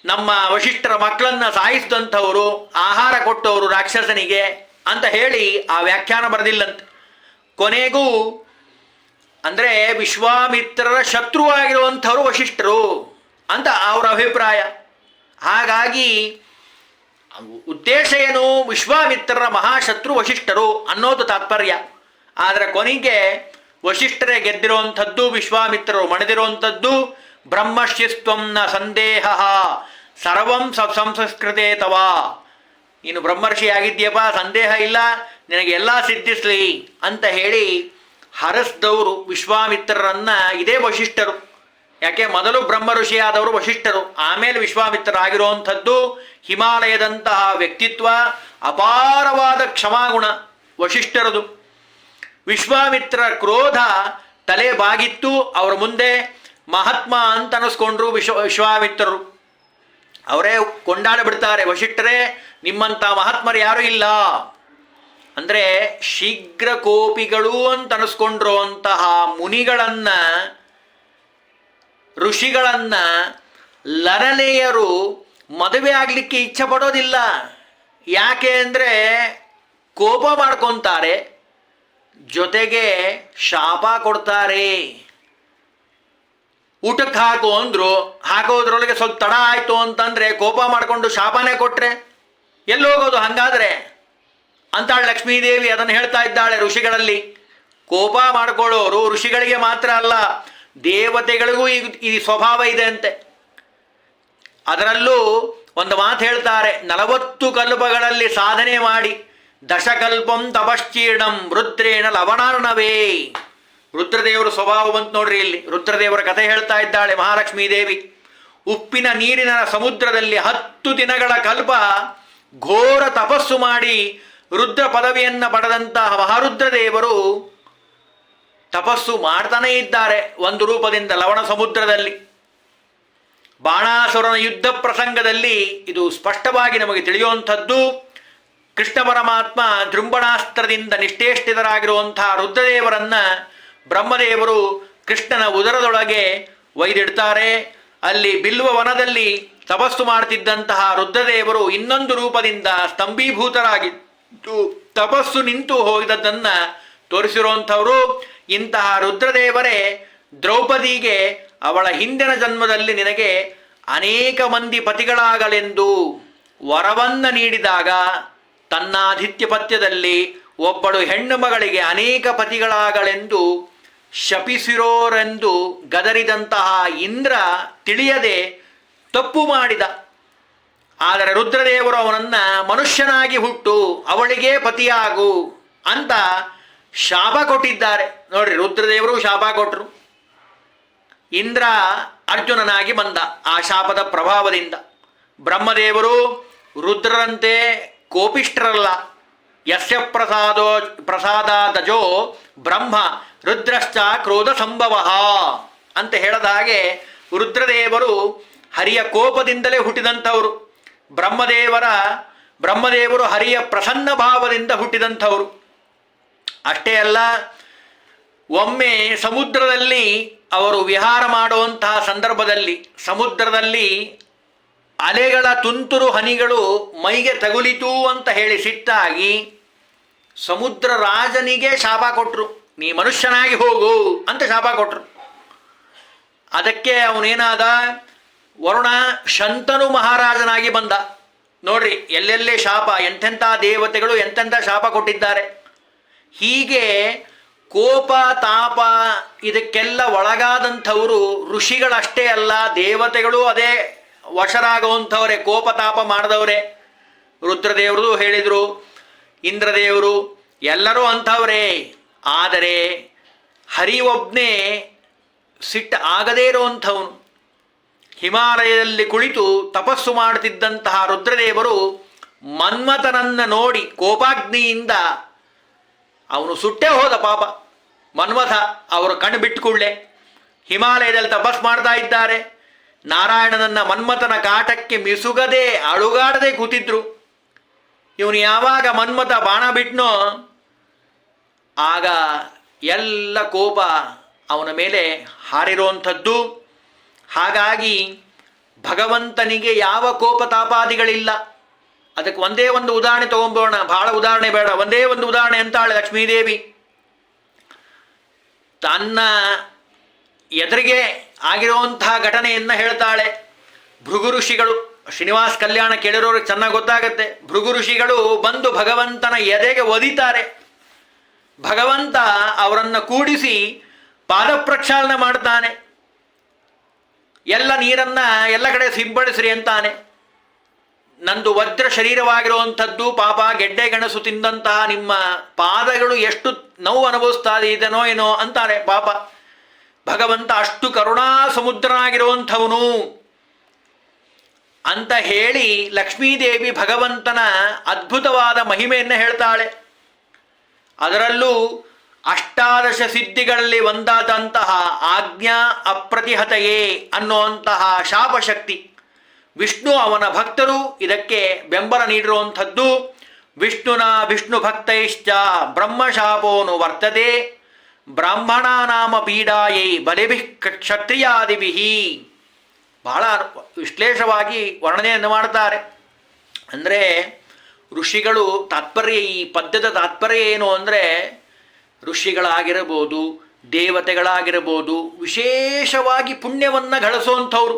ನಮ್ಮ ವಶಿಷ್ಠರ ಮಕ್ಕಳನ್ನು ಸಾಯಿಸಿದಂಥವರು, ಆಹಾರ ಕೊಟ್ಟವರು ರಾಕ್ಷಸನಿಗೆ ಅಂತ ಹೇಳಿ ಆ ವ್ಯಾಖ್ಯಾನ ಬರೆದಿಲ್ಲಂತೆ. ಕೊನೆಗೂ ಅಂದರೆ ವಿಶ್ವಾಮಿತ್ರರ ಶತ್ರುವಾಗಿರುವಂಥವರು ವಶಿಷ್ಠರು ಅಂತ ಅವರ ಅಭಿಪ್ರಾಯ. ಹಾಗಾಗಿ ಉದ್ದೇಶ ಏನು? ವಿಶ್ವಾಮಿತ್ರರ ಮಹಾಶತ್ರು ವಶಿಷ್ಠರು ಅನ್ನೋದು ತಾತ್ಪರ್ಯ. ಆದರೆ ಕೊನೆಗೆ ವಶಿಷ್ಠರೇ ಗೆದ್ದಿರುವಂಥದ್ದು, ವಿಶ್ವಾಮಿತ್ರರು ಮಣಿದಿರುವಂಥದ್ದು. ಬ್ರಹ್ಮಶಿಸ್ತ್ವಂ ನ ಸಂದೇಹ ಸರ್ವಂ ಸಂಸ್ಕೃತೆ ತವ. ನೀನು ಬ್ರಹ್ಮರ್ಷಿ ಆಗಿದ್ದೀಯಪ್ಪ, ಸಂದೇಹ ಇಲ್ಲ, ನಿನಗೆ ಎಲ್ಲ ಸಿದ್ಧಿಸ್ಲಿ ಅಂತ ಹೇಳಿ ಹರಸ್ದವರು ವಿಶ್ವಾಮಿತ್ರರನ್ನ ಇದೇ ವಶಿಷ್ಠರು. ಯಾಕೆ ಮೊದಲು ಬ್ರಹ್ಮ ಋಷಿಯಾದವರು ವಶಿಷ್ಠರು, ಆಮೇಲೆ ವಿಶ್ವಾಮಿತ್ರರಾಗಿರುವಂಥದ್ದು. ಹಿಮಾಲಯದಂತಹ ವ್ಯಕ್ತಿತ್ವ, ಅಪಾರವಾದ ಕ್ಷಮಾಗುಣ ವಶಿಷ್ಠರದು. ವಿಶ್ವಾಮಿತ್ರ ಕ್ರೋಧ ತಲೆ ಬಾಗಿತ್ತು. ಅವರ ಮುಂದೆ ಮಹಾತ್ಮ ಅಂತ ಅನಿಸ್ಕೊಂಡ್ರು ವಿಶ್ವಾಮಿತ್ರರು. ಅವರೇ ಕೊಂಡಾಡಿಬಿಡ್ತಾರೆ, ವಶಿಷ್ಠರೇ ನಿಮ್ಮಂಥ ಮಹಾತ್ಮರು ಯಾರೂ ಇಲ್ಲ. ಅಂದರೆ ಶೀಘ್ರ ಕೋಪಿಗಳು ಅಂತ ಅನಿಸ್ಕೊಂಡಿರುವಂತಹ ಮುನಿಗಳನ್ನು, ಋಷಿಗಳನ್ನು ಲರಲೆಯರು ಮದುವೆ ಆಗಲಿಕ್ಕೆ ಇಚ್ಛೆ ಪಡೋದಿಲ್ಲ. ಯಾಕೆ ಅಂದರೆ ಕೋಪ ಮಾಡ್ಕೊತಾರೆ, ಜೊತೆಗೆ ಶಾಪ ಕೊಡ್ತಾರೆ. ಊಟಕ್ಕೆ ಹಾಕು ಅಂದರು, ಹಾಕೋದ್ರೊಳಗೆ ಸ್ವಲ್ಪ ತಡ ಆಯಿತು ಅಂತಂದರೆ ಕೋಪ ಮಾಡಿಕೊಂಡು ಶಾಪನೇ ಕೊಟ್ಟರೆ ಎಲ್ಲೋಗೋದು ಹಾಗಾದರೆ ಅಂತಾಳೆ ಲಕ್ಷ್ಮೀದೇವಿ. ಅದನ್ನು ಹೇಳ್ತಾ ಇದ್ದಾಳೆ ಋಷಿಗಳಲ್ಲಿ. ಕೋಪ ಮಾಡ್ಕೊಳ್ಳೋರು ಋಷಿಗಳಿಗೆ ಮಾತ್ರ ಅಲ್ಲ, ದೇವತೆಗಳಿಗೂ ಈ ಸ್ವಭಾವ ಇದೆ ಅಂತೆ. ಅದರಲ್ಲೂ ಒಂದು ಮಾತು ಹೇಳ್ತಾರೆ, 40 ಕಲ್ಪಗಳಲ್ಲಿ ಸಾಧನೆ ಮಾಡಿ ದಶಕಲ್ಪಂ ತಪಶ್ಚೀರ್ಣಂ ರುದ್ರೇಣ ಲವಣಾರ್ಣವೇ. ರುದ್ರದೇವರ ಸ್ವಭಾವ ಬಂತು ನೋಡ್ರಿ ಇಲ್ಲಿ. ರುದ್ರದೇವರ ಕಥೆ ಹೇಳ್ತಾ ಇದ್ದಾಳೆ ಮಹಾಲಕ್ಷ್ಮೀ ದೇವಿ. ಉಪ್ಪಿನ ನೀರಿನ ಸಮುದ್ರದಲ್ಲಿ 10 ದಿನಗಳ ಕಲ್ಪ ಘೋರ ತಪಸ್ಸು ಮಾಡಿ ರುದ್ರ ಪದವಿಯನ್ನು ಪಡೆದಂತಹ ಮಹಾರುದ್ರದೇವರು ತಪಸ್ಸು ಮಾಡ್ತಾನೇ ಇದ್ದಾರೆ ಒಂದು ರೂಪದಿಂದ ಲವಣ ಸಮುದ್ರದಲ್ಲಿ. ಬಾಣಾಸುರನ ಯುದ್ಧ ಪ್ರಸಂಗದಲ್ಲಿ ಇದು ಸ್ಪಷ್ಟವಾಗಿ ನಮಗೆ ತಿಳಿಯುವಂಥದ್ದು. ಕೃಷ್ಣ ಪರಮಾತ್ಮ ಜೃಂಭಣಾಸ್ತ್ರದಿಂದ ನಿಷ್ಠೇಷ್ಟಿತರಾಗಿರುವಂತಹ ರುದ್ರದೇವರನ್ನ ಬ್ರಹ್ಮದೇವರು ಕೃಷ್ಣನ ಉದರದೊಳಗೆ ಒಯ್ದಿಡ್ತಾರೆ. ಅಲ್ಲಿ ಬಿಲ್ವ ವನದಲ್ಲಿ ತಪಸ್ಸು ಮಾಡ್ತಿದ್ದಂತಹ ರುದ್ರದೇವರು ಇನ್ನೊಂದು ರೂಪದಿಂದ ಸ್ತಂಭೀಭೂತರಾಗಿದ್ದು ತಪಸ್ಸು ನಿಂತು ಹೋಗಿದ್ದನ್ನು ತೋರಿಸಿರುವಂಥವರು. ಇಂತಹ ರುದ್ರದೇವರೇ ದ್ರೌಪದಿಗೆ ಅವಳ ಹಿಂದಿನ ಜನ್ಮದಲ್ಲಿ ನಿನಗೆ ಅನೇಕ ಮಂದಿ ಪತಿಗಳಾಗಲೆಂದು ವರವನ್ನು ನೀಡಿದಾಗ ತನ್ನಾಧಿತ್ಯ ಪಥ್ಯದಲ್ಲಿ ಒಬ್ಬಳು ಹೆಣ್ಣು ಮಗಳಿಗೆ ಅನೇಕ ಪತಿಗಳಾಗಲೆಂದು ಶಪಿಸಿರೋರೆಂದು ಗದರಿದಂತಹ ಇಂದ್ರ ತಿಳಿಯದೆ ತಪ್ಪು ಮಾಡಿದ. ಆದರೆ ರುದ್ರದೇವರು ಅವನನ್ನು ಮನುಷ್ಯನಾಗಿ ಹುಟ್ಟು ಅವಳಿಗೆ ಪತಿಯಾಗು ಅಂತ ಶಾಪ ಕೊಟ್ಟಿದ್ದಾರೆ. ನೋಡ್ರಿ, ರುದ್ರದೇವರು ಶಾಪ ಕೊಟ್ಟರು. ಇಂದ್ರ ಅರ್ಜುನನಾಗಿ ಬಂದ ಆ ಶಾಪದ ಪ್ರಭಾವದಿಂದ. ಬ್ರಹ್ಮದೇವರು ರುದ್ರರಂತೆ ಕೋಪಿಷ್ಠರಲ್ಲ. ಯಸ್ಯ ಪ್ರಸಾದಾದಜೋ ಬ್ರಹ್ಮ ರುದ್ರಶ್ಚ ಕ್ರೋಧ ಸಂಭವ ಅಂತ ಹೇಳಿದ ಹಾಗೆ ರುದ್ರದೇವರು ಹರಿಯ ಕೋಪದಿಂದಲೇ ಹುಟ್ಟಿದಂಥವರು. ಬ್ರಹ್ಮದೇವರು ಹರಿಯ ಪ್ರಸನ್ನ ಭಾವದಿಂದ ಹುಟ್ಟಿದಂಥವರು. ಅಷ್ಟೇ ಅಲ್ಲ, ಒಮ್ಮೆ ಸಮುದ್ರದಲ್ಲಿ ಅವರು ವಿಹಾರ ಮಾಡುವಂತಹ ಸಂದರ್ಭದಲ್ಲಿ ಸಮುದ್ರದಲ್ಲಿ ಅಲೆಗಳ ತುಂತುರು ಹನಿಗಳು ಮೈಗೆ ತಗುಲಿತು ಅಂತ ಹೇಳಿ ಸಿಟ್ಟಾಗಿ ಸಮುದ್ರ ರಾಜನಿಗೆ ಶಾಪ ಕೊಟ್ಟರು, ನೀ ಮನುಷ್ಯನಾಗಿ ಹೋಗು ಅಂತ ಶಾಪ ಕೊಟ್ಟರು. ಅದಕ್ಕೆ ಅವನೇನಾದ, ವರುಣ ಶಂತನು ಮಹಾರಾಜನಾಗಿ ಬಂದ. ನೋಡ್ರಿ ಎಲ್ಲೆಲ್ಲೇ ಶಾಪ, ಎಂತೆಂಥ ದೇವತೆಗಳು ಎಂತೆಂಥ ಶಾಪ ಕೊಟ್ಟಿದ್ದಾರೆ. ಹೀಗೆ ಕೋಪ ತಾಪ ಇದಕ್ಕೆಲ್ಲ ಒಳಗಾದಂಥವರು ಋಷಿಗಳಷ್ಟೇ ಅಲ್ಲ, ದೇವತೆಗಳು ಅದೇ ವಶರಾಗುವಂಥವರೇ, ಕೋಪ ತಾಪ ಮಾಡಿದವರೇ. ರುದ್ರದೇವರು ಹೇಳಿದರು, ಇಂದ್ರದೇವರು ಎಲ್ಲರೂ ಅಂಥವರೇ. ಆದರೆ ಹರಿ ಒಬ್ಬನೇ ಸಿಟ್ಟು ಆಗದೇ ಇರುವಂಥವನು. ಹಿಮಾಲಯದಲ್ಲಿ ಕುಳಿತು ತಪಸ್ಸು ಮಾಡುತ್ತಿದ್ದಂತಹ ರುದ್ರದೇವರು ಮನ್ಮಥನನ್ನು ನೋಡಿ ಕೋಪಾಗ್ನಿಯಿಂದ ಅವನು ಸುಟ್ಟೇ ಹೋದ. ಪಾಪ ಮನ್ಮಥ ಅವರು ಕಣ್ಣು ಬಿಟ್ಟು ಕೂಡಲೇ ಹಿಮಾಲಯದಲ್ಲಿ ತಪಸ್ಸು ಮಾಡ್ತಾ ಇದ್ದಾರೆ. ನಾರಾಯಣನನ್ನ ಮನ್ಮಥನ ಕಾಟಕ್ಕೆ ಮಿಸುಗದೆ ಅಳುಗಾಡದೆ ಕೂತಿದ್ರು. ಇವನು ಯಾವಾಗ ಮನ್ಮಥ ಬಾಣ ಬಿಟ್ನೋ ಆಗ ಎಲ್ಲ ಕೋಪ ಅವನ ಮೇಲೆ ಹಾರಿರುವಂಥದ್ದು. ಹಾಗಾಗಿ ಭಗವಂತನಿಗೆ ಯಾವ ಕೋಪ ತಾಪಾದಿಗಳಿಲ್ಲ. ಅದಕ್ಕೆ ಒಂದೇ ಒಂದು ಉದಾಹರಣೆ ತಗೊಂಬೋಣ, ಬಹಳ ಉದಾಹರಣೆ ಬೇಡ, ಒಂದೇ ಒಂದು ಉದಾಹರಣೆ ಅಂತಾಳೆ ಲಕ್ಷ್ಮೀದೇವಿ. ತನ್ನ ಎದುರಿಗೆ ಆಗಿರುವಂತಹ ಘಟನೆಯನ್ನು ಹೇಳ್ತಾಳೆ. ಭೃಗು ಋಷಿಗಳು, ಶ್ರೀನಿವಾಸ ಕಲ್ಯಾಣ ಕೇಳಿರೋರಿಗೆ ಚೆನ್ನಾಗಿ ಗೊತ್ತಾಗತ್ತೆ. ಭೃಗು ಋಷಿಗಳು ಬಂದು ಭಗವಂತನ ಎದೆಗೆ ಒದಿತಾರೆ. ಭಗವಂತ ಅವರನ್ನು ಕೂಡಿಸಿ ಪಾದ ಪ್ರಕ್ಷಾಳನೆ ಮಾಡ್ತಾನೆ. ಎಲ್ಲ ನೀರನ್ನು ಎಲ್ಲ ಕಡೆ ಸಿಂಪಡಿಸ್ರಿ ಅಂತಾನೆ. ನಂದು ವಜ್ರ ಶರೀರವಾಗಿರುವಂಥದ್ದು, ಪಾಪ ಗೆಡ್ಡೆ ಗೆಣಸು ತಿಂದಂತಹ ನಿಮ್ಮ ಪಾದಗಳು ಎಷ್ಟು ನೋವು ಅನುಭವಿಸ್ತಾ ಇದೆನೋ ಏನೋ ಅಂತಾರೆ. ಪಾಪ ಭಗವಂತ ಅಷ್ಟು ಕರುಣಾ ಸಮುದ್ರನಾಗಿರುವಂಥವನು ಅಂತ ಹೇಳಿ ಲಕ್ಷ್ಮೀದೇವಿ ಭಗವಂತನ ಅದ್ಭುತವಾದ ಮಹಿಮೆಯನ್ನು ಹೇಳ್ತಾಳೆ. ಅದರಲ್ಲೂ ಅಷ್ಟಾದಶ ಸಿದ್ಧಿಗಳಲ್ಲಿ ಒಂದಾದಂತಹ ಆಜ್ಞಾ ಅಪ್ರತಿಹತೆಯೇ ಅನ್ನುವಂತಹ ಶಾಪಶಕ್ತಿ. ವಿಷ್ಣು ಅವನ ಭಕ್ತರು ಇದಕ್ಕೆ ಬೆಂಬಲ ನೀಡಿರುವಂಥದ್ದು. ವಿಷ್ಣುನ ವಿಷ್ಣು ಭಕ್ತೈಶ್ಚ ಬ್ರಹ್ಮಶಾಪೋನು ವರ್ತದೆ ಬ್ರಾಹ್ಮಣಾನಾಮ ಪೀಡಾಯೈ ಬಲಿಭಿ ಕ್ಷತ್ರಿಯಾದಿಭಿ. ಬಹಳ ವಿಶ್ಲೇಷವಾಗಿ ವರ್ಣನೆಯನ್ನು ಮಾಡ್ತಾರೆ. ಅಂದರೆ ಋಷಿಗಳು ತಾತ್ಪರ್ಯ, ಈ ಪದ್ಯದ ತಾತ್ಪರ್ಯ ಏನು ಅಂದರೆ, ಋಷಿಗಳಾಗಿರಬಹುದು, ದೇವತೆಗಳಾಗಿರಬಹುದು, ವಿಶೇಷವಾಗಿ ಪುಣ್ಯವನ್ನು ಗಳಿಸುವಂಥವ್ರು,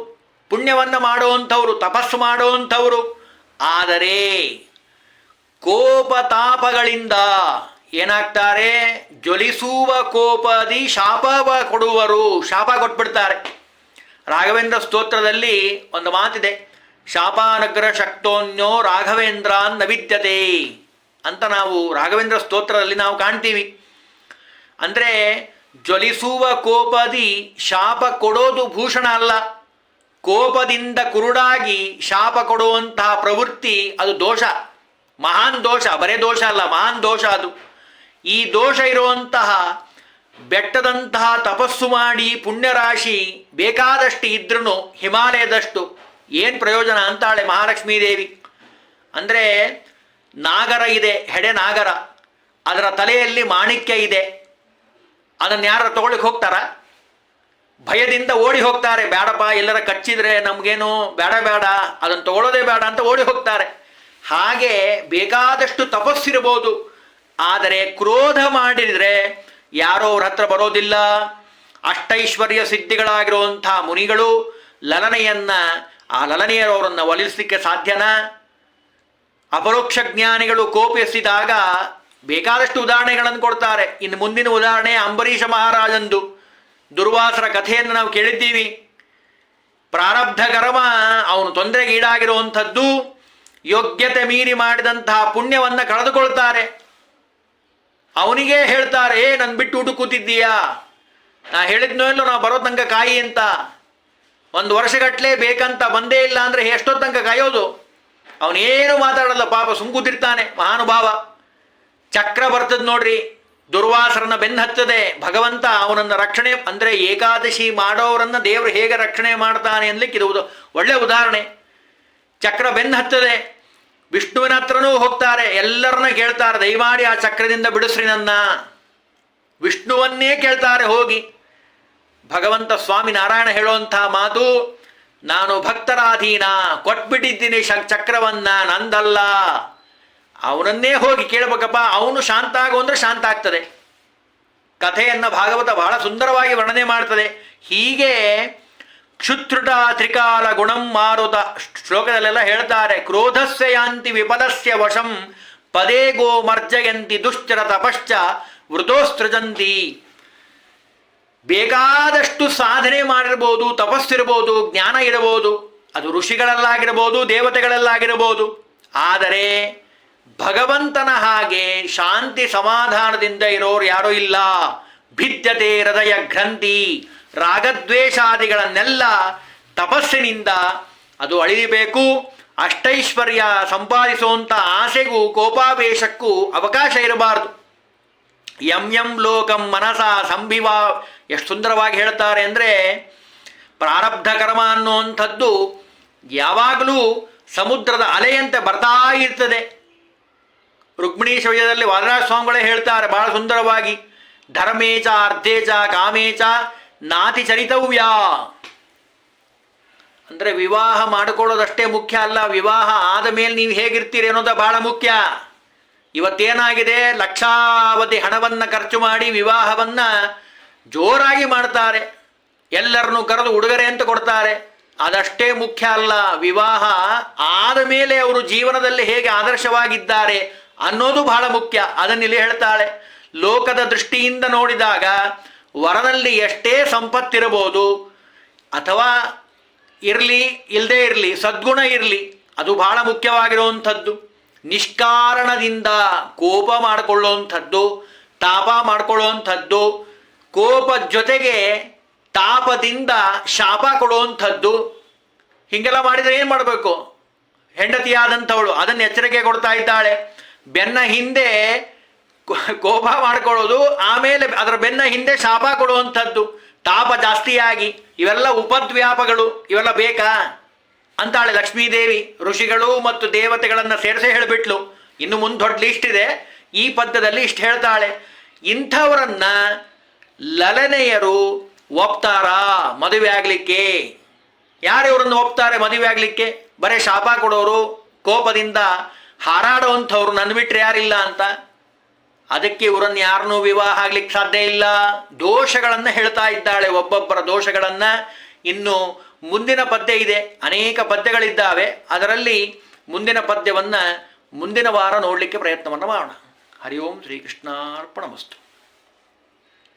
ಪುಣ್ಯವನ್ನು ಮಾಡುವಂಥವ್ರು, ತಪಸ್ಸು ಮಾಡುವಂಥವ್ರು. ಆದರೆ ಕೋಪ ತಾಪಗಳಿಂದ ಏನಾಗ್ತಾರೆ, ಜ್ವಲಿಸುವ ಕೋಪದಿ ಶಾಪವ ಕೊಡುವರು, ಶಾಪ ಕೊಟ್ಬಿಡ್ತಾರೆ. ರಾಘವೇಂದ್ರ ಸ್ತೋತ್ರದಲ್ಲಿ ಒಂದು ಮಾತಿದೆ, ಶಾಪಾನಗ್ರ ಶಕ್ತೋನ್ಯೋ ರಾಘವೇಂದ್ರಾನ್ ನ ವಿದ್ಯತೆ ಅಂತ ನಾವು ರಾಘವೇಂದ್ರ ಸ್ತೋತ್ರದಲ್ಲಿ ನಾವು ಕಾಣ್ತೀವಿ. ಅಂದರೆ ಜ್ವಲಿಸುವ ಕೋಪದಿ ಶಾಪ ಕೊಡೋದು ಭೂಷಣ ಅಲ್ಲ. ಕೋಪದಿಂದ ಕುರುಡಾಗಿ ಶಾಪ ಕೊಡುವಂತಹ ಪ್ರವೃತ್ತಿ ಅದು ದೋಷ, ಮಹಾನ್ ದೋಷ, ಬರೇ ದೋಷ ಅಲ್ಲ, ಮಹಾನ್ ದೋಷ ಅದು. ಈ ದೋಷ ಇರುವಂತಹ ಬೆಟ್ಟದಂತಹ ತಪಸ್ಸು ಮಾಡಿ ಪುಣ್ಯರಾಶಿ ಬೇಕಾದಷ್ಟು ಇದ್ರೂ ಹಿಮಾಲಯದಷ್ಟು ಏನು ಪ್ರಯೋಜನ ಅಂತಾಳೆ ಮಹಾಲಕ್ಷ್ಮೀ ದೇವಿ. ಅಂದರೆ ನಾಗರ ಇದೆ, ಹೆಡೆ ನಾಗರ, ಅದರ ತಲೆಯಲ್ಲಿ ಮಾಣಿಕ್ಯ ಇದೆ. ಅದನ್ನು ಯಾರು ತಗೊಳ್ಳಿಕ್ಕೆ ಹೋಗ್ತಾರ? ಭಯದಿಂದ ಓಡಿ ಹೋಗ್ತಾರೆ. ಬೇಡಪ್ಪ, ಎಲ್ಲರ ಕಚ್ಚಿದ್ರೆ ನಮಗೇನು ಬೇಡ ಬೇಡ, ಅದನ್ನು ತಗೊಳ್ಳೋದೇ ಬೇಡ ಅಂತ ಓಡಿ ಹೋಗ್ತಾರೆ. ಹಾಗೆ ಬೇಕಾದಷ್ಟು ತಪಸ್ಸಿರ್ಬೋದು, ಆದರೆ ಕ್ರೋಧ ಮಾಡಿದರೆ ಯಾರೋ ಅವ್ರ ಹತ್ರ ಬರೋದಿಲ್ಲ. ಅಷ್ಟೈಶ್ವರ್ಯ ಸಿದ್ಧಿಗಳಾಗಿರುವಂಥ ಮುನಿಗಳು ಲಲನೆಯನ್ನು, ಆ ಲಲನೆಯರವರನ್ನು ಒಲಿಸಲಿಕ್ಕೆ ಸಾಧ್ಯನಾ? ಅಪರೋಕ್ಷ ಜ್ಞಾನಿಗಳು ಕೋಪಿಸಿದಾಗ ಬೇಕಾದಷ್ಟು ಉದಾಹರಣೆಗಳನ್ನು ಕೊಡ್ತಾರೆ. ಇನ್ನು ಮುಂದಿನ ಉದಾಹರಣೆ ಅಂಬರೀಷ ಮಹಾರಾಜಂದು. ದುರ್ವಾಸರ ಕಥೆಯನ್ನು ನಾವು ಕೇಳಿದ್ದೀವಿ. ಪ್ರಾರಬ್ಧ ಕರ್ಮ ಅವನು ತೊಂದರೆಗೀಡಾಗಿರುವಂಥದ್ದು, ಯೋಗ್ಯತೆ ಮೀರಿ ಮಾಡಿದಂತಹ ಪುಣ್ಯವನ್ನು ಕಳೆದುಕೊಳ್ತಾರೆ. ಅವನಿಗೆ ಹೇಳ್ತಾರೆ, ನನ್ನ ಬಿಟ್ಟು ಊಟ ಕೂತಿದ್ದೀಯಾ, ನಾ ಹೇಳಿದ್ನೋ ಇಲ್ಲೋ ನಾವು ಬರೋ ತನಕ ಕಾಯಿ ಅಂತ. 1 ವರ್ಷಗಟ್ಟಲೆ ಬೇಕಂತ ಬಂದೇ ಇಲ್ಲ ಅಂದರೆ ಎಷ್ಟೊತ್ತು ತನಕ ಕಾಯೋದು? ಅವನೇನು ಮಾತಾಡಲ್ಲ, ಪಾಪ ಸುಮ್ಕೂತಿರ್ತಾನೆ ಮಹಾನುಭಾವ. ಚಕ್ರ ಬರ್ತದೆ ನೋಡ್ರಿ, ದುರ್ವಾಸರನ್ನ ಬೆನ್ನು ಹತ್ತದೆ ಭಗವಂತ. ಅವನನ್ನು ರಕ್ಷಣೆ ಅಂದರೆ ಏಕಾದಶಿ ಮಾಡೋರನ್ನು ದೇವರು ಹೇಗೆ ರಕ್ಷಣೆ ಮಾಡ್ತಾನೆ ಅನ್ಲಿಕ್ಕೆ ಇದು ಒಳ್ಳೆ ಉದಾಹರಣೆ. ಚಕ್ರ ಬೆನ್ನು ಹತ್ತದೆ, ವಿಷ್ಣುವಿನ ಹತ್ರನೂ ಹೋಗ್ತಾರೆ, ಎಲ್ಲರನ್ನ ಕೇಳ್ತಾರೆ, ದಯಮಾಡಿ ಆ ಚಕ್ರದಿಂದ ಬಿಡಿಸ್ರಿ ನನ್ನ. ವಿಷ್ಣುವನ್ನೇ ಕೇಳ್ತಾರೆ ಹೋಗಿ. ಭಗವಂತ ಸ್ವಾಮಿ ನಾರಾಯಣ ಹೇಳುವಂಥ ಮಾತು, ನಾನು ಭಕ್ತರಾಧೀನ, ಕೊಟ್ಬಿಟ್ಟಿದ್ದೀನಿ ಚಕ್ರವನ್ನ, ನಂದಲ್ಲ. ಅವನನ್ನೇ ಹೋಗಿ ಕೇಳಬೇಕಪ್ಪ. ಅವನು ಶಾಂತ ಆಗು ಅಂದರೆ ಶಾಂತ ಆಗ್ತದೆ. ಕಥೆಯನ್ನು ಭಾಗವತ ಬಹಳ ಸುಂದರವಾಗಿ ವರ್ಣನೆ ಮಾಡ್ತದೆ. ಹೀಗೆ ಕ್ಷುತ್ರುಟ ತ್ರಿಕಾಲ ಗುಣಂ ಮಾರುತ ಶ್ಲೋಕದಲ್ಲೆಲ್ಲ ಹೇಳ್ತಾರೆ. ಕ್ರೋಧಸ್ಯ ಯಾಂತಿ ವಿಪದಸ್ಯ ವಶಂ ಪದೇ ಗೋ ಮರ್ಜಯಂತಿ ದುಶ್ಚರ ತಪಶ್ಚ ವೃತೋಸ್ತ್ರಜಂತಿ. ಬೇಕಾದಷ್ಟು ಸಾಧನೆ ಮಾಡಿರ್ಬೋದು, ತಪಸ್ಸಿರ್ಬೋದು, ಜ್ಞಾನ ಇರಬಹುದು, ಅದು ಋಷಿಗಳಲ್ಲಾಗಿರ್ಬೋದು, ದೇವತೆಗಳಲ್ಲಾಗಿರ್ಬೋದು. ಆದರೆ ಭಗವಂತನ ಹಾಗೆ ಶಾಂತಿ ಸಮಾಧಾನದಿಂದ ಇರೋರು ಯಾರೂ ಇಲ್ಲ. ಭಿದ್ಯತೆ ಹೃದಯ ಗ್ರಂಥಿ. ರಾಗದ್ವೇಷಾದಿಗಳನ್ನೆಲ್ಲ ತಪಸ್ಸಿನಿಂದ ಅದು ಅಳಿಯಬೇಕು. ಅಷ್ಟೈಶ್ವರ್ಯ ಸಂಪಾದಿಸುವಂಥ ಆಸೆಗೂ ಕೋಪಾವೇಶಕ್ಕೂ ಅವಕಾಶ ಇರಬಾರ್ದು. ಯಂ ಲೋಕಂ ಮನಸ ಸಂಭಿವಾ. ಎಷ್ಟು ಸುಂದರವಾಗಿ ಹೇಳ್ತಾರೆ ಅಂದರೆ, ಪ್ರಾರಬ್ಧ ಕರ್ಮ ಅನ್ನುವಂಥದ್ದು ಯಾವಾಗಲೂ ಸಮುದ್ರದ ಅಲೆಯಂತೆ ಬರ್ತಾ ಇರ್ತದೆ. ರುಕ್ಮಿಣೀಶ ವಿಜಯದಲ್ಲಿ ವಾದರಾಜ ಸ್ವಾಮಿಗಳೇ ಹೇಳ್ತಾರೆ ಬಹಳ ಸುಂದರವಾಗಿ, ಧರ್ಮೇಚ ಅರ್ಥೇಚ ಕಾಮೇಚ ನಾತಿ ಚರಿತವ್ಯ. ಅಂದರೆ ವಿವಾಹ ಮಾಡಿಕೊಳ್ಳೋದಷ್ಟೇ ಮುಖ್ಯ ಅಲ್ಲ, ವಿವಾಹ ಆದ ಮೇಲೆ ನೀವು ಹೇಗಿರ್ತೀರಿ ಅನ್ನೋದು ಬಹಳ ಮುಖ್ಯ. ಇವತ್ತೇನಾಗಿದೆ, ಲಕ್ಷಾವಧಿ ಹಣವನ್ನು ಖರ್ಚು ಮಾಡಿ ವಿವಾಹವನ್ನು ಜೋರಾಗಿ ಮಾಡ್ತಾರೆ, ಎಲ್ಲರನ್ನೂ ಕರೆದು ಉಡುಗೊರೆ ಅಂತ ಕೊಡ್ತಾರೆ. ಅದಷ್ಟೇ ಮುಖ್ಯ ಅಲ್ಲ, ವಿವಾಹ ಆದ ಮೇಲೆ ಅವರು ಜೀವನದಲ್ಲಿ ಹೇಗೆ ಆದರ್ಶವಾಗಿದ್ದಾರೆ ಅನ್ನೋದು ಬಹಳ ಮುಖ್ಯ. ಅದನ್ನಿಲ್ಲಿ ಹೇಳ್ತಾಳೆ. ಲೋಕದ ದೃಷ್ಟಿಯಿಂದ ನೋಡಿದಾಗ ವರನಲ್ಲಿ ಎಷ್ಟೇ ಸಂಪತ್ತಿರಬಹುದು, ಅಥವಾ ಇರಲಿ ಇಲ್ಲದೇ ಇರಲಿ, ಸದ್ಗುಣ ಇರಲಿ, ಅದು ಬಹಳ ಮುಖ್ಯವಾಗಿರುವಂಥದ್ದು. ನಿಷ್ಕಾರಣದಿಂದ ಕೋಪ ಮಾಡಿಕೊಳ್ಳುವಂಥದ್ದು, ತಾಪ ಮಾಡಿಕೊಳ್ಳುವಂಥದ್ದು, ಕೋಪ ಜೊತೆಗೆ ತಾಪದಿಂದ ಶಾಪ ಕೊಡುವಂಥದ್ದು, ಹೀಗೆಲ್ಲ ಮಾಡಿದರೆ ಏನು ಮಾಡಬೇಕು? ಹೆಂಡತಿಯಾದಂಥವಳು ಅದನ್ನು ಎಚ್ಚರಿಕೆ ಕೊಡ್ತಾ ಇದ್ದಾಳೆ. ಬೆನ್ನ ಹಿಂದೆ ಕೋಪ ಮಾಡ್ಕೊಳ್ಳೋದು, ಆಮೇಲೆ ಅದರ ಬೆನ್ನ ಹಿಂದೆ ಶಾಪ ಕೊಡುವಂಥದ್ದು, ತಾಪ ಜಾಸ್ತಿಯಾಗಿ, ಇವೆಲ್ಲ ಉಪದ್ವ್ಯಾಪಗಳು, ಇವೆಲ್ಲ ಬೇಕಾ ಅಂತಾಳೆ ಲಕ್ಷ್ಮೀದೇವಿ. ಋಷಿಗಳು ಮತ್ತು ದೇವತೆಗಳನ್ನು ಸೇರಿಸೇ ಹೇಳಿಬಿಟ್ಲು. ಇನ್ನು ಮುಂದೆ ದೊಡ್ಡ ಲಿಸ್ಟ್ ಇದೆ, ಈ ಪದ್ಯದಲ್ಲಿ ಇಷ್ಟು ಹೇಳ್ತಾಳೆ. ಇಂಥವರನ್ನ ಲಲನೆಯರು ಒಪ್ತಾರಾ ಮದುವೆ ಆಗಲಿಕ್ಕೆ? ಯಾರು ಇವರನ್ನು ಒಪ್ತಾರೆ ಮದುವೆ ಆಗಲಿಕ್ಕೆ? ಬರೀ ಶಾಪ ಕೊಡೋರು, ಕೋಪದಿಂದ ಹಾರಾಡುವಂಥವ್ರು ನನ್ನ ಬಿಟ್ಟರೆ ಯಾರಿಲ್ಲ ಅಂತ. ಅದಕ್ಕೆ ಇವರನ್ನು ಯಾರನ್ನೂ ವಿವಾಹ ಆಗ್ಲಿಕ್ಕೆ ಸಾಧ್ಯ ಇಲ್ಲ. ದೋಷಗಳನ್ನು ಹೇಳ್ತಾ ಇದ್ದಾಳೆ, ಒಬ್ಬೊಬ್ಬರ ದೋಷಗಳನ್ನು. ಇನ್ನು ಮುಂದಿನ ಪದ್ಯ ಇದೆ, ಅನೇಕ ಪದ್ಯಗಳಿದ್ದಾವೆ. ಅದರಲ್ಲಿ ಮುಂದಿನ ಪದ್ಯವನ್ನು ಮುಂದಿನ ವಾರ ನೋಡಲಿಕ್ಕೆ ಪ್ರಯತ್ನವನ್ನು ಮಾಡೋಣ. ಹರಿ ಓಂ ಶ್ರೀಕೃಷ್ಣಾರ್ಪಣಮಸ್ತು.